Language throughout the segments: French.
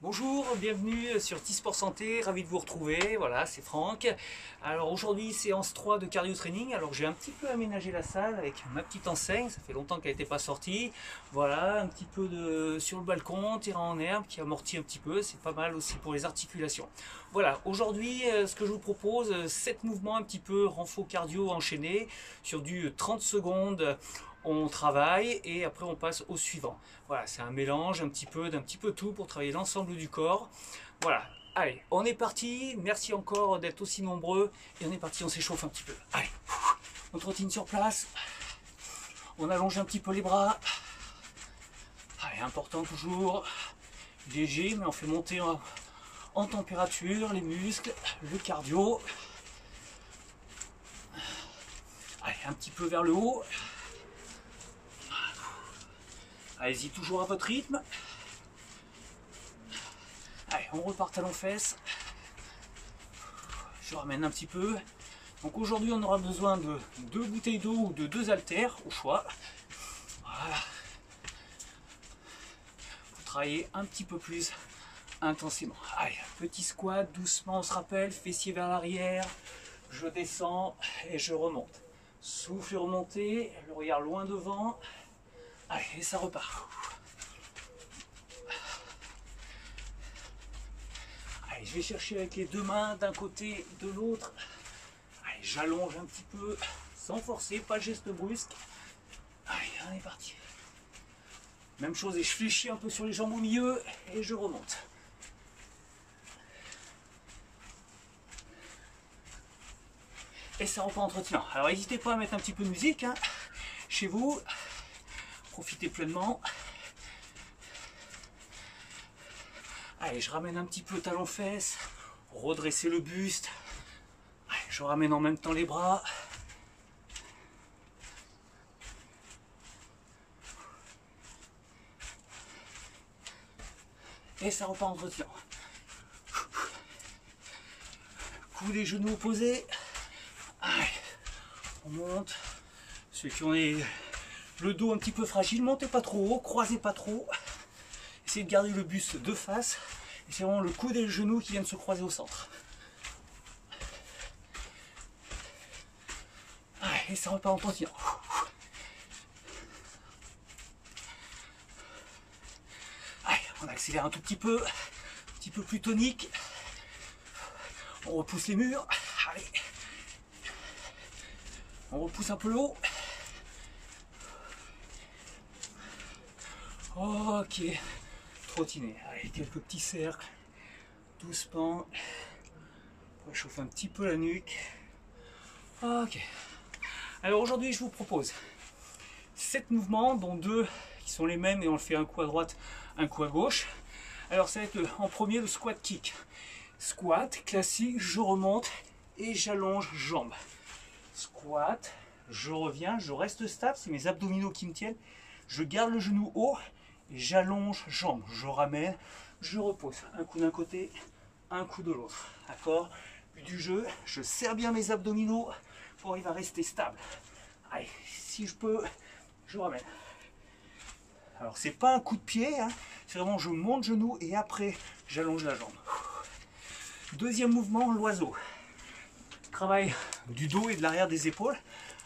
Bonjour, bienvenue sur T-Sport Santé, ravi de vous retrouver, voilà c'est Franck. Alors aujourd'hui séance 3 de cardio training, alors j'ai un petit peu aménagé la salle avec ma petite enseigne, ça fait longtemps qu'elle n'était pas sortie. Voilà, un petit peu de sur le balcon, terrain en herbe qui amortit un petit peu, c'est pas mal aussi pour les articulations. Voilà, aujourd'hui ce que je vous propose, 7 mouvements un petit peu renfort cardio enchaînés sur du 30 secondes. On travaille et après on passe au suivant. Voilà, c'est un mélange un petit peu d'un petit peu tout pour travailler l'ensemble du corps. Voilà, allez, on est parti. Merci encore d'être aussi nombreux et on est parti, on s'échauffe un petit peu. Allez, on trottine sur place. On allonge un petit peu les bras. Allez, important toujours, léger, mais on fait monter en température les muscles, le cardio. Allez, un petit peu vers le haut. Allez-y toujours à votre rythme. Allez, on repart talons-fesses. Je ramène un petit peu. Donc aujourd'hui, on aura besoin de 2 bouteilles d'eau ou de 2 haltères, au choix. Voilà. Pour travailler un petit peu plus intensément. Allez, petit squat, doucement, on se rappelle, fessier vers l'arrière. Je descends et je remonte. Souffle et remontez, le regard loin devant. Allez, et ça repart. Allez, je vais chercher avec les deux mains d'un côté, de l'autre. Allez, j'allonge un petit peu, sans forcer, pas de geste brusque. Allez, on est parti. Même chose, et je fléchis un peu sur les jambes au milieu et je remonte. Et ça repart en trottinant. Alors n'hésitez pas à mettre un petit peu de musique hein, chez vous. Profitez pleinement. Allez, je ramène un petit peu talons-fesses, redresser le buste. Allez, je ramène en même temps les bras. Et ça repart en trottinant. Coude et genoux opposés. Allez, on monte. Ceux qui ont le dos un petit peu fragile, montez pas trop haut, croisez pas trop. Essayez de garder le buste de face. Et c'est vraiment le coude et le genou qui viennent se croiser au centre. Allez, et ça repart en trottinant. Allez, on accélère un tout petit peu plus tonique. On repousse les murs. Allez. On repousse un peu le haut. Ok. Trottiner. Allez, quelques petits cercles. Doucement. On réchauffe un petit peu la nuque. Ok. Alors aujourd'hui, je vous propose 7 mouvements, dont 2 qui sont les mêmes et on le fait un coup à droite, un coup à gauche. Alors ça va être en premier le squat kick. Squat, classique, je remonte et j'allonge jambes. Squat, je reviens, je reste stable, c'est mes abdominaux qui me tiennent. Je garde le genou haut et j'allonge jambes. Je ramène, je repose. Un coup d'un côté, un coup de l'autre. D'accord? But du jeu, je serre bien mes abdominaux pour arriver à rester stable. Allez, si je peux, je ramène. Alors c'est pas un coup de pied, hein, c'est vraiment je monte genou et après j'allonge la jambe. Deuxième mouvement, l'oiseau. Travail du dos et de l'arrière des épaules.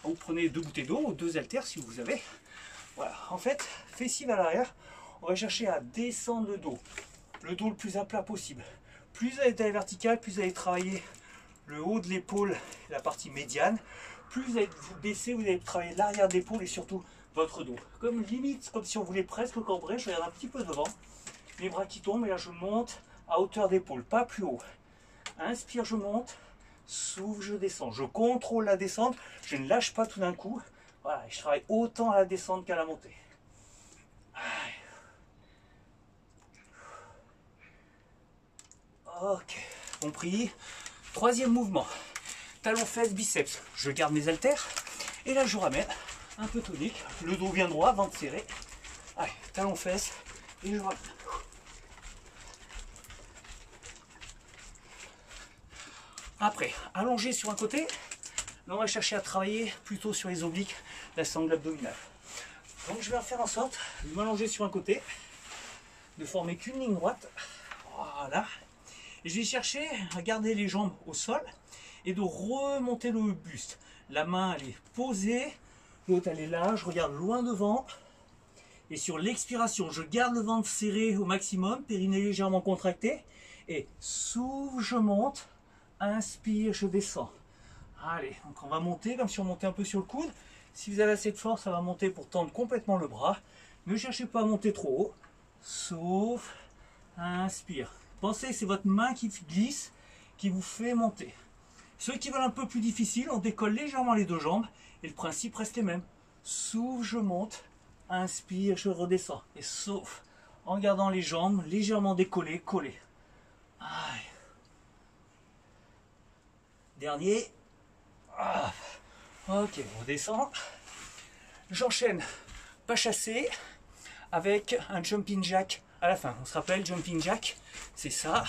Vous prenez 2 bouteilles d'eau ou 2 haltères si vous avez. Voilà, en fait, fessier vers l'arrière, on va chercher à descendre le dos le plus à plat possible. Plus vous allez aller vertical, plus vous allez travailler le haut de l'épaule, la partie médiane. Plus vous allez vous baisser, vous allez travailler l'arrière de l'épaule et surtout votre dos. Comme limite, comme si on voulait presque cambrer, je regarde un petit peu devant. Les bras qui tombent et là je monte à hauteur d'épaule, pas plus haut. Inspire, je monte. Souffle, je descends. Je contrôle la descente. Je ne lâche pas tout d'un coup. Voilà, je travaille autant à la descente qu'à la montée. Ok, compris. Troisième mouvement. Talons, fesses, biceps. Je garde mes haltères. Et là, je ramène un peu tonique. Le dos bien droit, ventre serré. Allez, talons, fesses. Et je ramène. Après, allongé sur un côté. Là, on va chercher à travailler plutôt sur les obliques, la sangle abdominale. Donc je vais faire en sorte de m'allonger sur un côté, de former qu'une ligne droite. Voilà. Et je vais chercher à garder les jambes au sol et de remonter le buste. La main, elle est posée, l'autre, elle est là, je regarde loin devant. Et sur l'expiration, je garde le ventre serré au maximum, périnée légèrement contracté. Et s'ouvre, je monte, inspire, je descends. Allez, donc on va monter comme si on montait un peu sur le coude. Si vous avez assez de force, ça va monter pour tendre complètement le bras. Ne cherchez pas à monter trop haut. Souffle, inspire. Pensez que c'est votre main qui glisse, qui vous fait monter. Ceux qui veulent un peu plus difficile, on décolle légèrement les deux jambes et le principe reste le même. Souffle, je monte, inspire, je redescends. Et souffle, en gardant les jambes légèrement décollées, collées. Allez. Dernier. Ah. Ok, on redescend. J'enchaîne pas chassé avec un jumping jack à la fin. On se rappelle, jumping jack, c'est ça.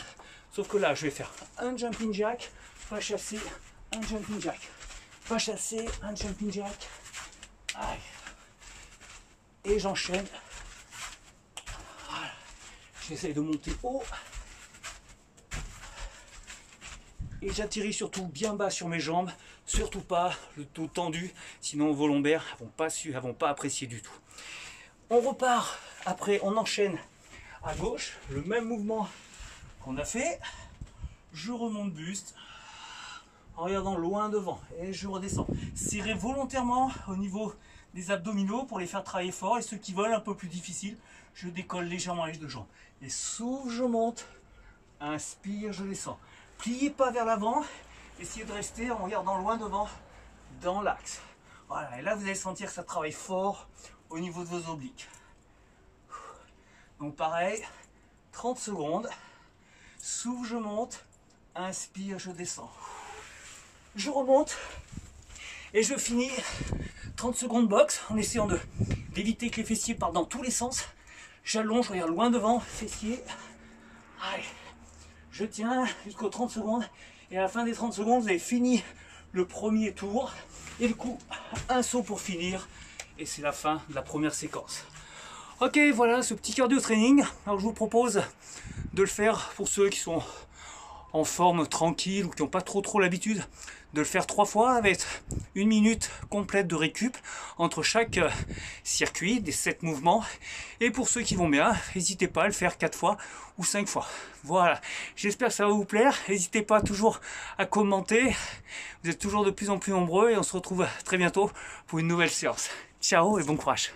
Sauf que là, je vais faire un jumping jack, pas chassé, un jumping jack. Pas chassé, un jumping jack. Aïe. Et j'enchaîne. Voilà. J'essaye de monter haut. Et j'atterris surtout bien bas sur mes jambes, surtout pas le dos tendu, sinon vos lombaires ne vont pas apprécier du tout. On repart, après on enchaîne à gauche, le même mouvement qu'on a fait. Je remonte buste, en regardant loin devant, et je redescends. Serrez volontairement au niveau des abdominaux pour les faire travailler fort, et ceux qui veulent un peu plus difficile, je décolle légèrement les deux jambes. Et souffle, je monte, inspire, je descends. Pliez pas vers l'avant, essayez de rester en regardant loin devant, dans l'axe. Voilà, et là vous allez sentir que ça travaille fort au niveau de vos obliques. Donc pareil, 30 secondes, souffle, je monte, inspire, je descends. Je remonte, et je finis 30 secondes boxe en essayant d'éviter que les fessiers partent dans tous les sens. J'allonge, je regarde loin devant, fessiers. Allez. Je tiens jusqu'aux 30 secondes et à la fin des 30 secondes, vous avez fini le premier tour et du coup, un saut pour finir et c'est la fin de la première séquence. Ok, voilà ce petit cardio training. Alors je vous propose de le faire pour ceux qui sont en forme tranquille ou qui n'ont pas trop l'habitude de le faire 3 fois avec 1 minute complète de récup entre chaque circuit des 7 mouvements. Et pour ceux qui vont bien, n'hésitez pas à le faire 4 fois ou 5 fois. Voilà, j'espère que ça va vous plaire. N'hésitez pas toujours à commenter. Vous êtes toujours de plus en plus nombreux et on se retrouve très bientôt pour une nouvelle séance. Ciao et bon courage.